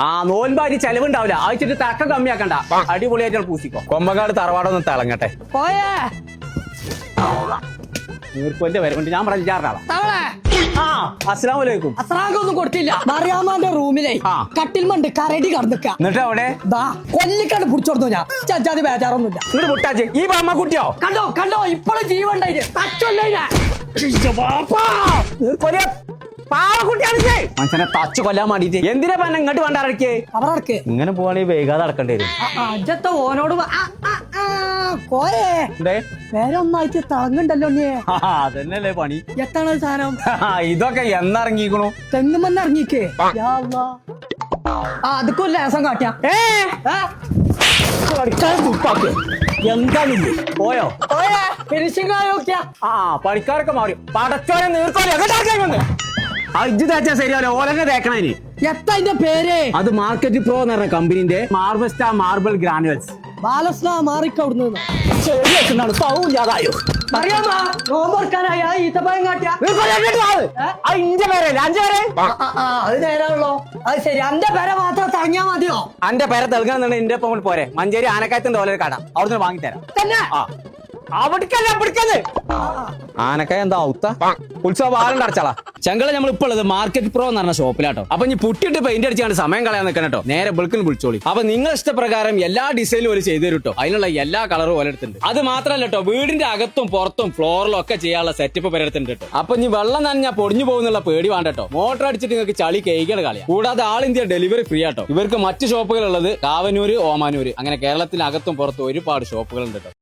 ആ നോൻപാരി ചെലവുണ്ടാവില്ല ആഴ്ചയിട്ട് തക്ക കമ്മിയാക്കണ്ട അടിപൊളിയായിട്ട് പൂസിക്കോ കൊമ്പങ്കാട് തറവാടൊന്ന് തിളങ്ങട്ടെ നീർക്കോന്റെ വരവുണ്ട് ഞാൻ പറഞ്ഞാറാളാം അസ്സലാമലൈക്കും അസ്രാഗൊന്നും കൊടുത്തില്ല മറിയാമാന്റെ റൂമിലെ കട്ടിൽമണ്ട് കരടി കടന്നിക്ക എന്നിട്ട് അവിടെ കൊല്ലിക്കണ്ട് പിടിച്ചോടുന്നു ഞാൻ ചാതി ബേജാറൊന്നുമില്ല ഇങ്ങോട്ട് മുട്ടാച്ചി ഈ അമ്മ കുട്ടിയോ കണ്ടോ കണ്ടോ ഇപ്പോഴും ജീവണ്ടായി മനുഷ്യനെ തച്ചു കൊല്ലാൻ വേണ്ടിട്ട് എന്തിനാ പറഞ്ഞ ഇങ്ങോട്ട് വേണ്ടേ അവർക്ക് ഇങ്ങനെ പോവാണെങ്കിൽ വൈകാതെ നടക്കേണ്ടി വരും അജത്തെ ഓനോട് കോയേ വേറെ ഒന്നാഴ്ച തളങ്ങണ്ടല്ലോ അതന്നെയല്ലേ പണി എത്താണ് സാധനം ഇതൊക്കെ എന്നിറങ്ങിക്കണു തെങ്ങുമെന്ന് ഇറങ്ങിക്കേ അതൊക്കെ ഒരു ലേസം കാട്ടിയാ എന്താണില്ലേ പോയോ ഫിനിഷിംഗ് ആയോക്കിയാ പണിക്കാരൊക്കെ മാറി പടച്ചോനെ നീർക്കോലി ഇജ്ജ് തേച്ചാ ശരിയല്ലോ ഓലന്നെ തേക്കണേന് എത്താ അതിന്റെ പേര് അത് മാർക്കറ്റ് പ്രോ എന്ന് പറഞ്ഞ കമ്പനിന്റെ മാർബസ്റ്റ മാർബിൾ ഗ്രാനുവൽസ് ബാലസ്ന മാറിക്കവിടുന്ന് സൗല്ലാതായോ നോമ്പറക്കാനായ ഈത്തപ്പഴം കാട്ടിയാ ഇന്റെ പേരല്ലേ അഞ്ചു പേരെ അത് നേരാണല്ലോ അത് ശരി അന്റെ പേരെ മാത്രം തടഞ്ഞാ മതിയോ അന്റെ പേരെ തെളുകാന്നുണ്ടെ എന്റെ ഒപ്പം പോരെ മഞ്ചേരി ആനക്കായത്തിന്റെ ഓല കട അവിടുന്ന് വാങ്ങിത്തരാം തന്നെ ആനക്കായ എന്താ ഔത്ത ഉത്സവം ആരും അടച്ചാളാ ചങ്കള നമ്മൾ ഇപ്പോൾ ഉള്ളത് മാർക്കറ്റ് പ്രോ എന്ന് പറഞ്ഞ ഷോപ്പിലാട്ടോ അപ്പൊ ഇനി പുട്ടിട്ട് പെയിന്റ് അടിച്ചാണ് സമയം കളയാൻ നിൽക്കണം കേട്ടോ നേരെ ബിൾക്കിന് വിളിച്ചോളി അപ്പൊ നിങ്ങൾ ഇഷ്ടപ്രകാരം എല്ലാ ഡിസൈനും ഒരു ചെയ്തു തരും കേട്ടോ അതിനുള്ള എല്ലാ കളറും ഓലെടുത്തുണ്ട് അത് മാത്രമല്ല കേട്ടോ വീടിന്റെ അകത്തും പുറത്തും ഫ്ലോറിലും ഒക്കെ ചെയ്യാനുള്ള സെറ്റപ്പ് പലയിടത്തുണ്ട് കേട്ടോ അപ്പൊ ഇനി വെള്ളം നനഞ്ഞാൽ പൊടിഞ്ഞു പോകുന്നുള്ള പേടി വേണ്ട കേട്ടോ മോട്ടർ അടിച്ചിട്ട് നിങ്ങൾക്ക് ചളി കേൾക്കാൻ കളയാം കൂടാതെ ആൾ ഇന്ത്യ ഡെലിവറി ഫ്രീ ആട്ടോ ഇവർക്ക് മറ്റു ഷോപ്പുകൾ ഉള്ളത് കാവനൂര് ഓമാനൂര് അങ്ങനെ കേരളത്തിനകത്തും പുറത്തും ഒരുപാട് ഷോപ്പുകൾ ഉണ്ട് കേട്ടോ